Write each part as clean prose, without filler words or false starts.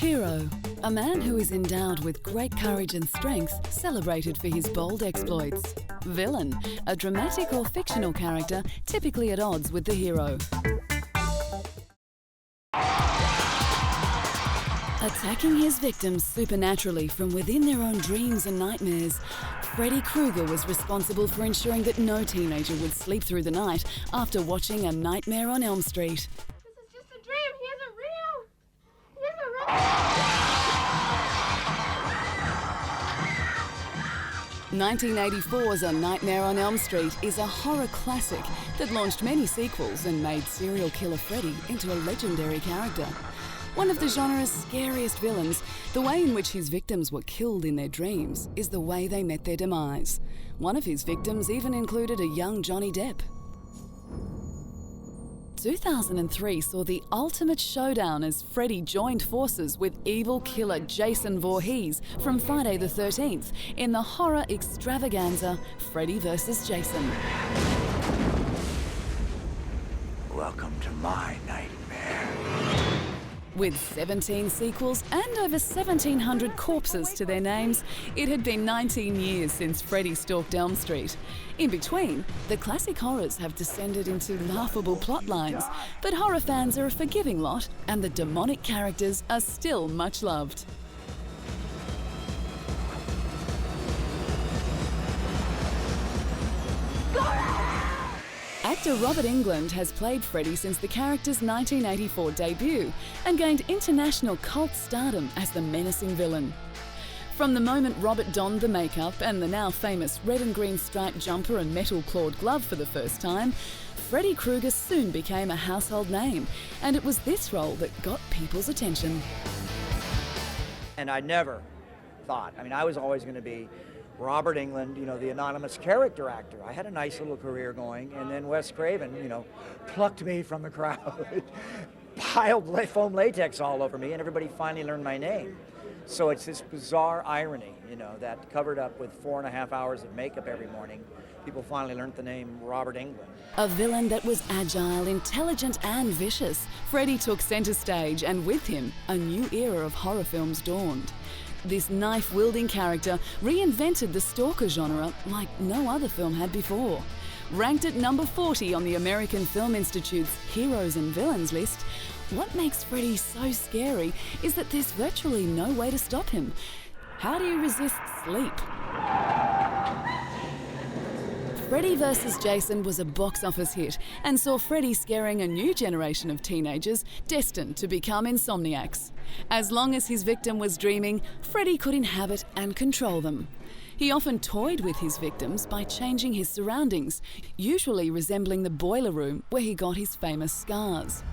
Hero, a man who is endowed with great courage and strength, celebrated for his bold exploits. Villain, a dramatic or fictional character typically at odds with the hero. Attacking his victims supernaturally from within their own dreams and nightmares, Freddy Kruger was responsible for ensuring that no teenager would sleep through the night after watching A Nightmare on Elm Street. This is just a dream. He isn't real. He isn't real. 1984's A Nightmare on Elm Street is a horror classic that launched many sequels and made serial killer Freddy into a legendary character. One of the genre's scariest villains, the way in which his victims were killed in their dreams is the way they met their demise. One of his victims even included a young Johnny Depp. 2003 saw the ultimate showdown as Freddy joined forces with evil killer Jason Voorhees from Friday the 13th in the horror extravaganza Freddy vs. Jason. Welcome to my nightmare. With 17 sequels and over 1,700 corpses to their names, it had been 19 years since Freddy stalked Elm Street. In between, the classic horrors have descended into laughable plot lines, but horror fans are a forgiving lot and the demonic characters are still much loved. Actor Robert Englund has played Freddy since the character's 1984 debut and gained international cult stardom as the menacing villain. From the moment Robert donned the makeup and the now famous red and green striped jumper and metal-clawed glove for the first time, Freddy Krueger soon became a household name, and it was this role that got people's attention. And I never thought, I was always going to be Robert Englund, the anonymous character actor. I had a nice little career going, and then Wes Craven, plucked me from the crowd, piled foam latex all over me, and everybody finally learned my name. So it's this bizarre irony, that covered up with 4.5 hours of makeup every morning, people finally learned the name Robert Englund. A villain that was agile, intelligent, and vicious, Freddy took center stage, and with him, a new era of horror films dawned. This knife-wielding character reinvented the stalker genre like no other film had before. Ranked at number 40 on the American Film Institute's Heroes and Villains list, what makes Freddy so scary is that there's virtually no way to stop him. How do you resist sleep? Freddy vs. Jason was a box office hit and saw Freddy scaring a new generation of teenagers destined to become insomniacs. As long as his victim was dreaming, Freddy could inhabit and control them. He often toyed with his victims by changing his surroundings, usually resembling the boiler room where he got his famous scars.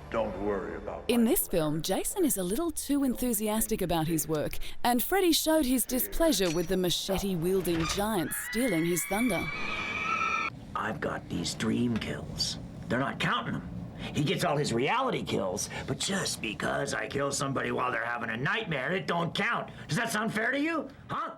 Don't worry about In this film, Jason is a little too enthusiastic about his work, and Freddy showed his displeasure with the machete-wielding giant stealing his thunder. I've got these dream kills. They're not counting them. He gets all his reality kills, but just because I kill somebody while they're having a nightmare, it don't count. Does that sound fair to you? Huh?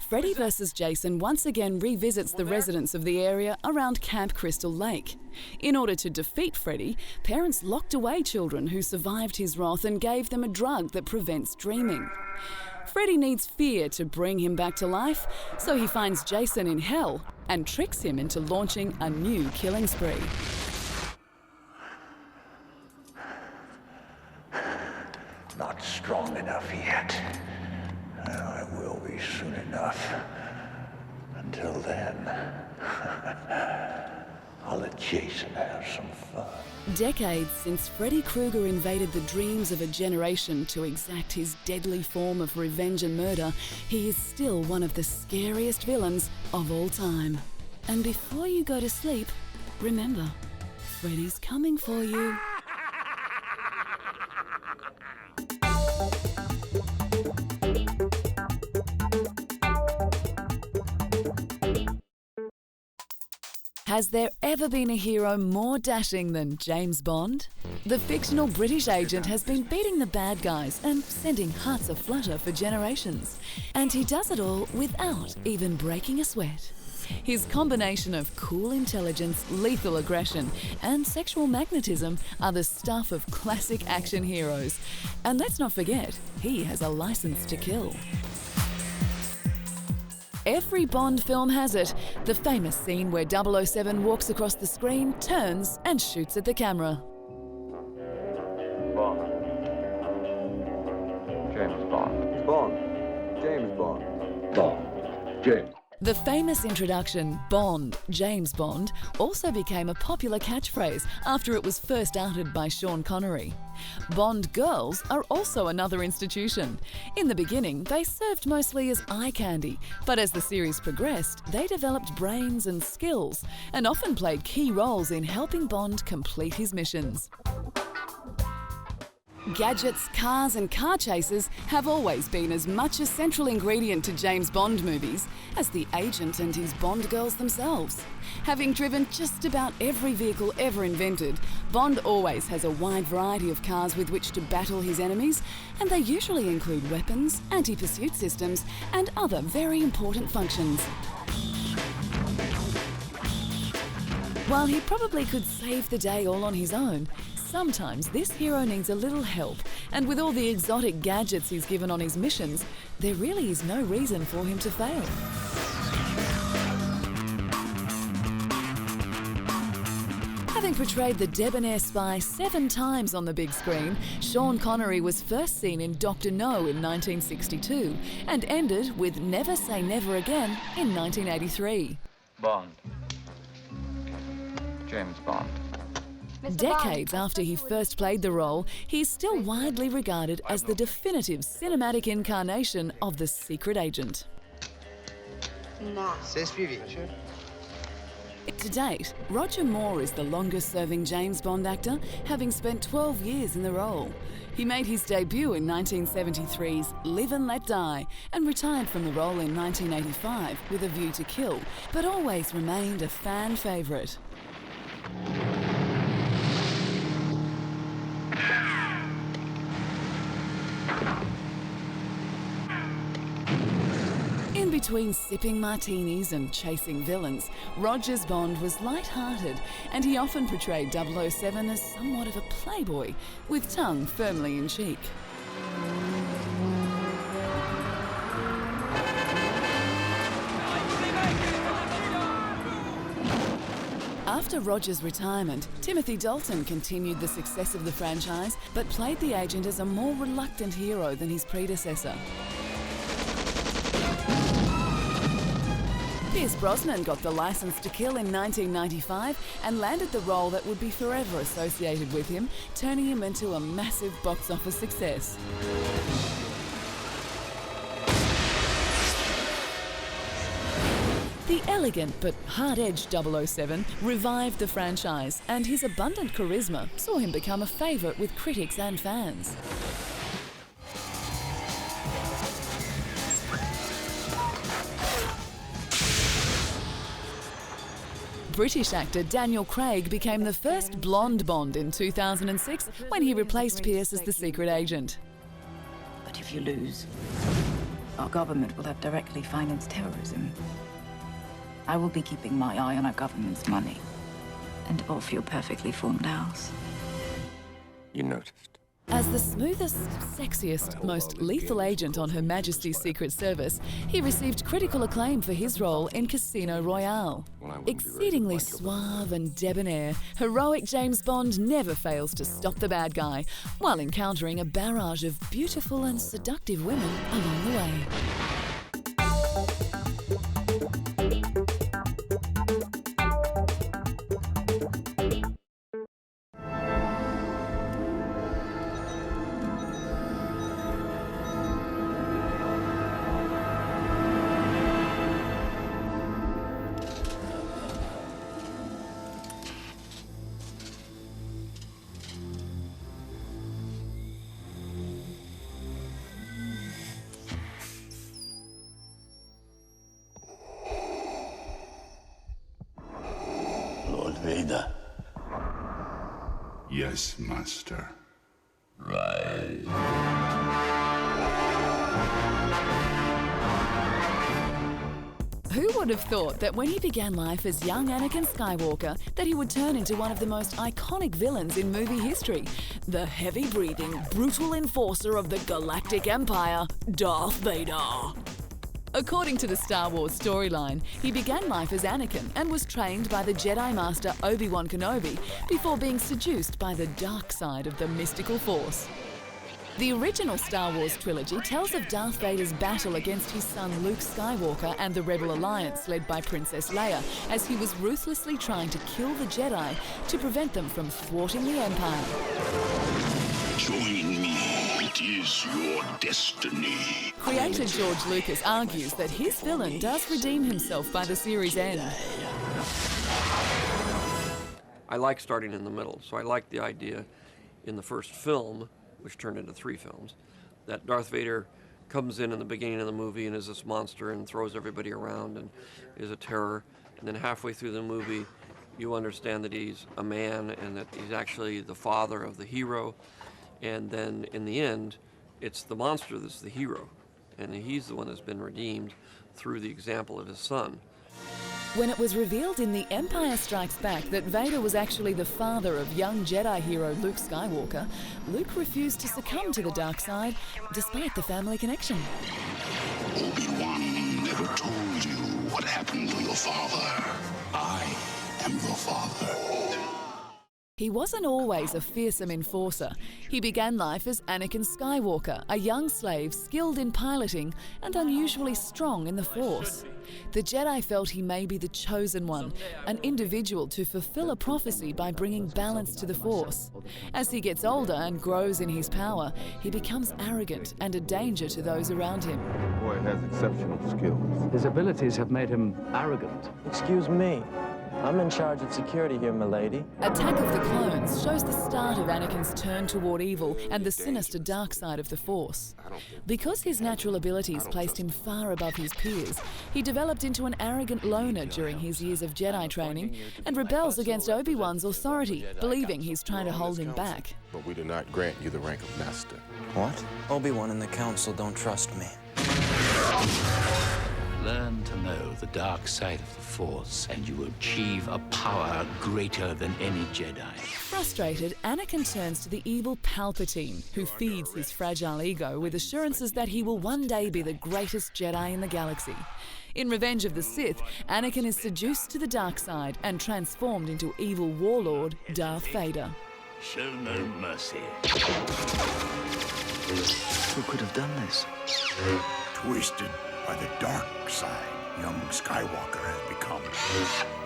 Freddy vs. Jason once again revisits the residents of the area around Camp Crystal Lake. In order to defeat Freddy, parents locked away children who survived his wrath and gave them a drug that prevents dreaming. Freddy needs fear to bring him back to life, so he finds Jason in hell and tricks him into launching a new killing spree. Not strong enough yet. I will be soon enough. Until then, I'll let Jason have some fun. Decades since Freddy Krueger invaded the dreams of a generation to exact his deadly form of revenge and murder, he is still one of the scariest villains of all time. And before you go to sleep, remember, Freddy's coming for you. Has there ever been a hero more dashing than James Bond? The fictional British agent has been beating the bad guys and sending hearts aflutter for generations. And he does it all without even breaking a sweat. His combination of cool intelligence, lethal aggression, and sexual magnetism are the stuff of classic action heroes. And let's not forget, he has a license to kill. Every Bond film has it, the famous scene where 007 walks across the screen, turns and shoots at the camera. Bond. James Bond. Bond. James Bond. Bond. James. The famous introduction, Bond, James Bond, also became a popular catchphrase after it was first uttered by Sean Connery. Bond girls are also another institution. In the beginning, they served mostly as eye candy, but as the series progressed, they developed brains and skills, and often played key roles in helping Bond complete his missions. Gadgets, cars and car chases have always been as much a central ingredient to James Bond movies as the agent and his Bond girls themselves. Having driven just about every vehicle ever invented, Bond always has a wide variety of cars with which to battle his enemies, and they usually include weapons, anti-pursuit systems and other very important functions. While he probably could save the day all on his own, sometimes this hero needs a little help, and with all the exotic gadgets he's given on his missions, there really is no reason for him to fail. Having portrayed the debonair spy 7 times on the big screen, Sean Connery was first seen in Dr. No in 1962 and ended with Never Say Never Again in 1983. Bond. James Bond. Decades after he first played the role, he's still widely regarded as the definitive cinematic incarnation of the secret agent. To date, Roger Moore is the longest-serving James Bond actor, having spent 12 years in the role. He made his debut in 1973's Live and Let Die and retired from the role in 1985 with A View to Kill, but always remained a fan favourite. In between sipping martinis and chasing villains, Roger's Bond was light-hearted, and he often portrayed 007 as somewhat of a playboy, with tongue firmly in cheek. After Roger's retirement, Timothy Dalton continued the success of the franchise, but played the agent as a more reluctant hero than his predecessor. Pierce Brosnan got the license to kill in 1995 and landed the role that would be forever associated with him, turning him into a massive box office success. The elegant but hard-edged 007 revived the franchise, and his abundant charisma saw him become a favourite with critics and fans. British actor Daniel Craig became the first blonde Bond in 2006 when he replaced Pierce as the secret agent. But if you lose, our government will have directly financed terrorism. I will be keeping my eye on our government's money and off your perfectly formed house. You noticed. As the smoothest, sexiest, most lethal agent on Her Majesty's Secret Service, he received critical acclaim for his role in Casino Royale. Exceedingly suave and debonair, heroic James Bond never fails to stop the bad guy, while encountering a barrage of beautiful and seductive women along the way. Vader. Yes, Master. Rise. Who would have thought that when he began life as young Anakin Skywalker, that he would turn into one of the most iconic villains in movie history, the heavy-breathing, brutal enforcer of the Galactic Empire, Darth Vader. According to the Star Wars storyline, he began life as Anakin and was trained by the Jedi Master Obi-Wan Kenobi before being seduced by the dark side of the mystical Force. The original Star Wars trilogy tells of Darth Vader's battle against his son Luke Skywalker and the Rebel Alliance led by Princess Leia as he was ruthlessly trying to kill the Jedi to prevent them from thwarting the Empire. Join me. It is your destiny. Creator George Lucas argues that his villain does redeem himself by the series' end. I like starting in the middle, so I like the idea in the first film, which turned into 3 films, that Darth Vader comes in the beginning of the movie and is this monster and throws everybody around and is a terror. And then halfway through the movie, you understand that he's a man and that he's actually the father of the hero. And then in the end, it's the monster that's the hero. And he's the one that's been redeemed through the example of his son. When it was revealed in The Empire Strikes Back that Vader was actually the father of young Jedi hero Luke Skywalker, Luke refused to succumb to the dark side, despite the family connection. Obi-Wan never told you what happened to your father. I am your father. He wasn't always a fearsome enforcer. He began life as Anakin Skywalker, a young slave skilled in piloting and unusually strong in the Force. The Jedi felt he may be the chosen one, an individual to fulfill a prophecy by bringing balance to the Force. As he gets older and grows in his power, he becomes arrogant and a danger to those around him. The boy has exceptional skills. His abilities have made him arrogant. Excuse me. I'm in charge of security here, milady. Attack of the Clones shows the start of Anakin's turn toward evil and the sinister dark side of the Force. Because his natural abilities placed him far above his peers, he developed into an arrogant loner during his years of Jedi training and rebels against Obi-Wan's authority, believing he's trying to hold him back. But we do not grant you the rank of master. What? Obi-Wan and the Council don't trust me. Learn to know the dark side of the Force, and you will achieve a power greater than any Jedi. Frustrated, Anakin turns to the evil Palpatine, who feeds his fragile ego with assurances that he will one day be the greatest Jedi in the galaxy. In Revenge of the Sith, Anakin is seduced to the dark side and transformed into evil warlord Darth Vader. Show no mercy. Who could have done this? Twisted by the dark side, young Skywalker has become.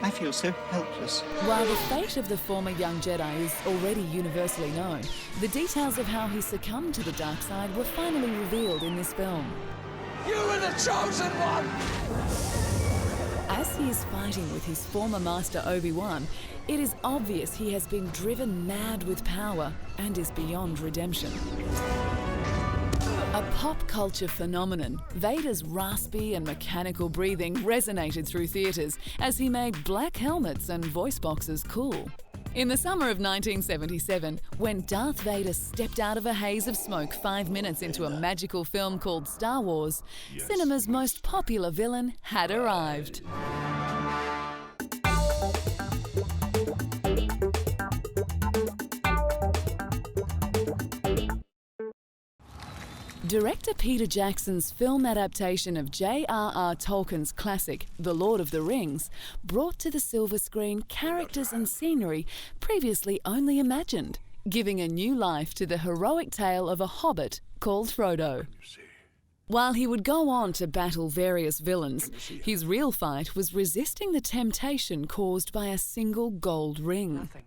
I feel so helpless. While the fate of the former young Jedi is already universally known, the details of how he succumbed to the dark side were finally revealed in this film. You were the chosen one! As he is fighting with his former master Obi-Wan, it is obvious he has been driven mad with power and is beyond redemption. A pop culture phenomenon, Vader's raspy and mechanical breathing resonated through theatres as he made black helmets and voice boxes cool. In the summer of 1977, when Darth Vader stepped out of a haze of smoke 5 minutes into a magical film called Star Wars, cinema's most popular villain had arrived. Director Peter Jackson's film adaptation of J.R.R. Tolkien's classic, The Lord of the Rings, brought to the silver screen characters and scenery previously only imagined, giving a new life to the heroic tale of a hobbit called Frodo. While he would go on to battle various villains, his real fight was resisting the temptation caused by a single gold ring. Nothing.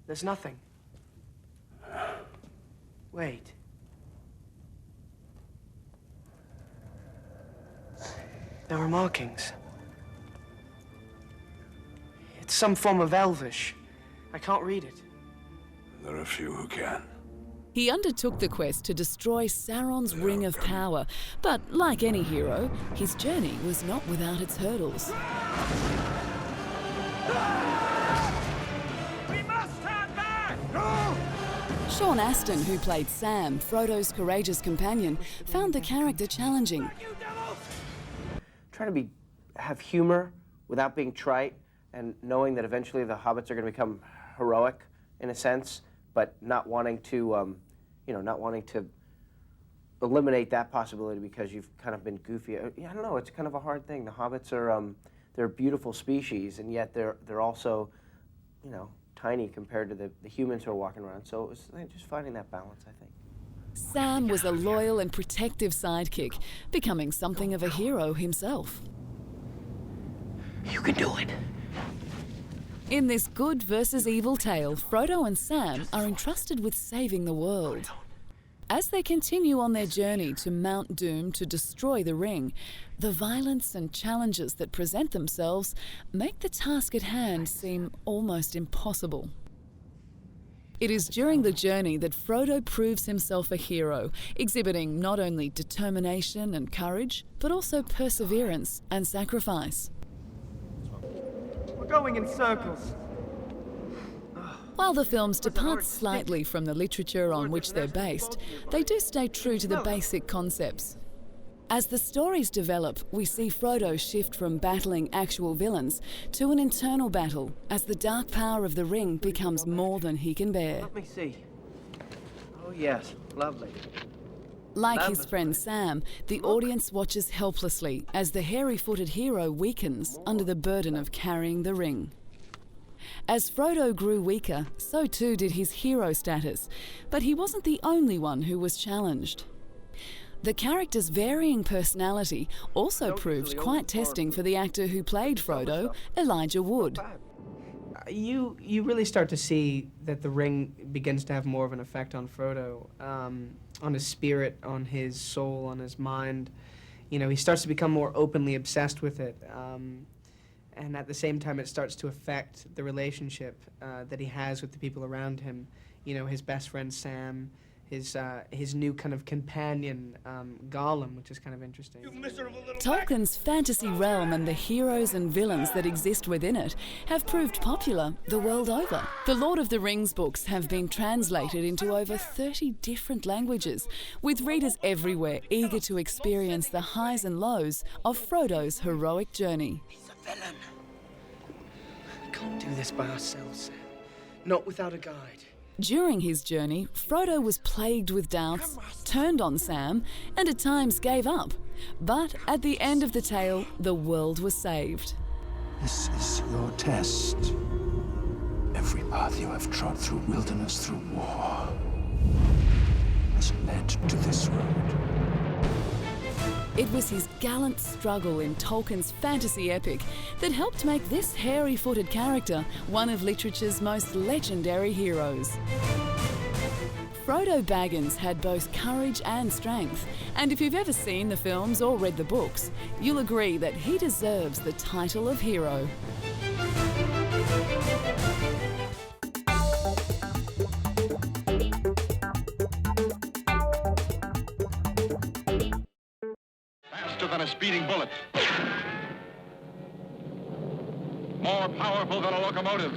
There's nothing. Wait. There are markings. It's some form of Elvish. I can't read it. There are few who can. He undertook the quest to destroy Sauron's Ring of Power, but like any hero, his journey was not without its hurdles. We must turn back! No! Sean Astin, who played Sam, Frodo's courageous companion, found the character challenging. trying to have humor without being trite, and knowing that eventually the hobbits are going to become heroic in a sense, but not wanting to, not wanting to eliminate that possibility because you've kind of been goofy. I don't know. It's kind of a hard thing. The hobbits are they're a beautiful species, and yet they're also, tiny compared to the humans who are walking around. So it was just finding that balance, I think. Sam was a loyal and protective sidekick, becoming something of a hero himself. You can do it. In this good versus evil tale, Frodo and Sam are entrusted with saving the world. As they continue on their journey to Mount Doom to destroy the ring, the violence and challenges that present themselves make the task at hand seem almost impossible. It is during the journey that Frodo proves himself a hero, exhibiting not only determination and courage, but also perseverance and sacrifice. We're going in circles. While the films depart slightly from the literature on which they're based, they do stay true to the basic concepts. As the stories develop, we see Frodo shift from battling actual villains to an internal battle as the dark power of the ring becomes more than he can bear. Let me see. Oh yes, lovely. Like his friend Sam, the audience watches helplessly as the hairy-footed hero weakens under the burden of carrying the ring. As Frodo grew weaker, so too did his hero status, but he wasn't the only one who was challenged. The character's varying personality also proved quite testing for the actor who played Frodo, Elijah Wood. You really start to see that the ring begins to have more of an effect on Frodo, on his spirit, on his soul, on his mind. He starts to become more openly obsessed with it. And at the same time, it starts to affect the relationship that he has with the people around him. His best friend Sam, his new kind of companion, Gollum, which is kind of interesting. Tolkien's fantasy realm and the heroes and villains that exist within it have proved popular the world over. The Lord of the Rings books have been translated into over 30 different languages, with readers everywhere eager to experience the highs and lows of Frodo's heroic journey. Villain. We can't do this by ourselves, Sam. Not without a guide. During his journey, Frodo was plagued with doubts, turned on Sam, and at times gave up. But at the end of the tale, the world was saved. This is your test. Every path you have trod through wilderness, through war, has led to this road. It was his gallant struggle in Tolkien's fantasy epic that helped make this hairy-footed character one of literature's most legendary heroes. Frodo Baggins had both courage and strength, and if you've ever seen the films or read the books, you'll agree that he deserves the title of hero. Than a speeding bullet. More powerful than a locomotive.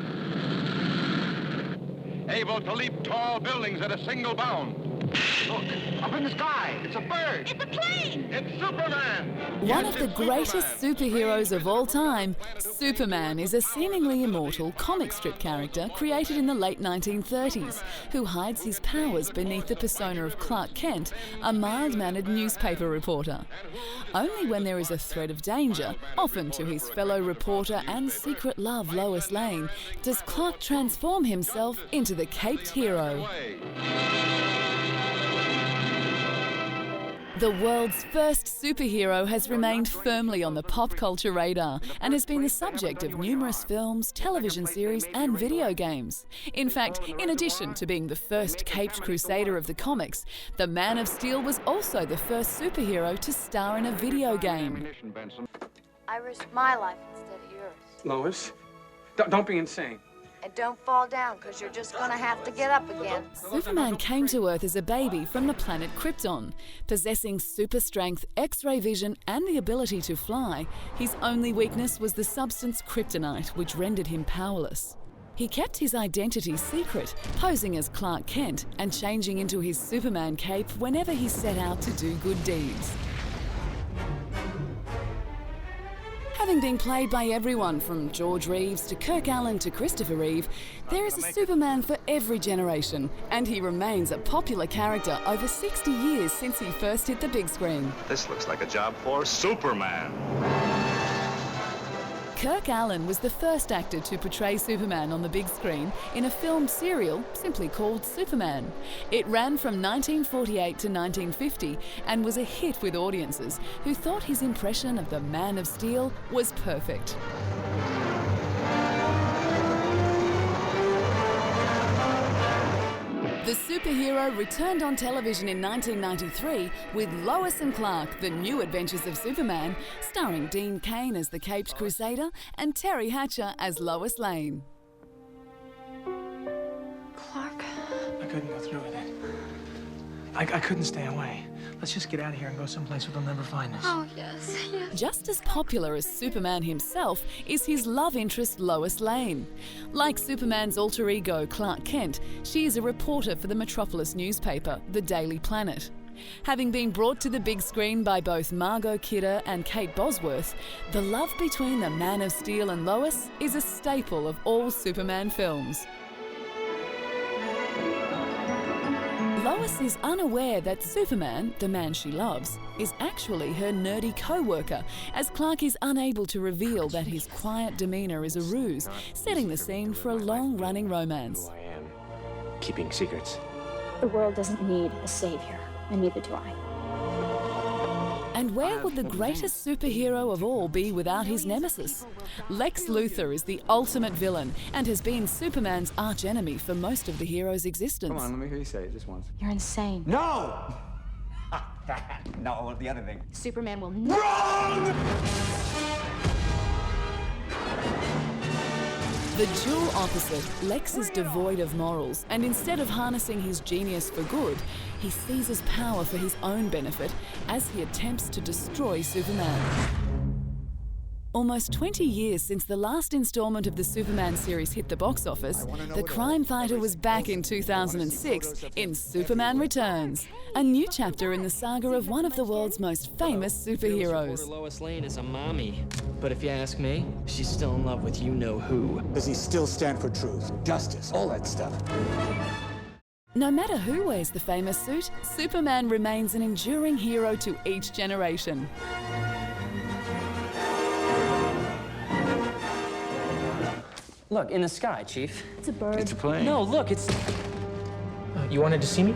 Able to leap tall buildings at a single bound. Look, up in the sky, it's a bird. It's a plane. It's Superman. One of the greatest superheroes of all time, Superman is a seemingly immortal comic strip character created in the late 1930s, who hides his powers beneath the persona of Clark Kent, a mild-mannered newspaper reporter. Only when there is a threat of danger, often to his fellow reporter and secret love Lois Lane, does Clark transform himself into the caped hero. The world's first superhero has remained firmly on the pop culture radar and has been the subject of numerous films, television series and video games. In fact, in addition to being the first caped crusader of the comics, the Man of Steel was also the first superhero to star in a video game. I risked my life instead of yours. Lois, don't be insane. And don't fall down, because you're just going to have to get up again. Superman came to Earth as a baby from the planet Krypton. Possessing super strength, X-ray vision, and the ability to fly, his only weakness was the substance kryptonite, which rendered him powerless. He kept his identity secret, posing as Clark Kent and changing into his Superman cape whenever he set out to do good deeds. Having been played by everyone from George Reeves to Kirk Allen to Christopher Reeve, there is a Superman for every generation, and he remains a popular character over 60 years since he first hit the big screen. This looks like a job for Superman. Kirk Allen was the first actor to portray Superman on the big screen in a filmed serial simply called Superman. It ran from 1948 to 1950 and was a hit with audiences who thought his impression of the Man of Steel was perfect. The superhero returned on television in 1993 with Lois and Clark, The New Adventures of Superman, starring Dean Cain as the Caped Crusader and Terry Hatcher as Lois Lane. Clark? I couldn't go through with it. I couldn't stay away. Let's just get out of here and go someplace where they'll never find us. Oh, yes, yes. Just as popular as Superman himself is his love interest Lois Lane. Like Superman's alter ego Clark Kent, she is a reporter for the Metropolis newspaper, The Daily Planet. Having been brought to the big screen by both Margot Kidder and Kate Bosworth, the love between the Man of Steel and Lois is a staple of all Superman films. Lois is unaware that Superman, the man she loves, is actually her nerdy co-worker, as Clark is unable to reveal that his quiet demeanour is a ruse, setting the scene for a long-running romance. Who I am, keeping secrets. The world doesn't need a savior, and neither do I. And where would the greatest superhero of all be without his nemesis? Lex Luthor is the ultimate villain and has been Superman's archenemy for most of the hero's existence. Come on, let me hear you say it just once. You're insane. No! No, the other thing. Superman will Wrong! The dual opposite, Lex is devoid of morals, and instead of harnessing his genius for good, he seizes power for his own benefit as he attempts to destroy Superman. Almost 20 years since the last installment of the Superman series hit the box office, the crime fighter was back in 2006 in Superman Returns, a new chapter in the saga of one of the world's most famous superheroes. Lois Lane is a mommy. But if you ask me, she's still in love with you-know-who. Does he still stand for truth, justice, all that stuff? No matter who wears the famous suit, Superman remains an enduring hero to each generation. Look, in the sky, Chief. It's a bird. It's a plane. No, look, it's... You wanted to see me?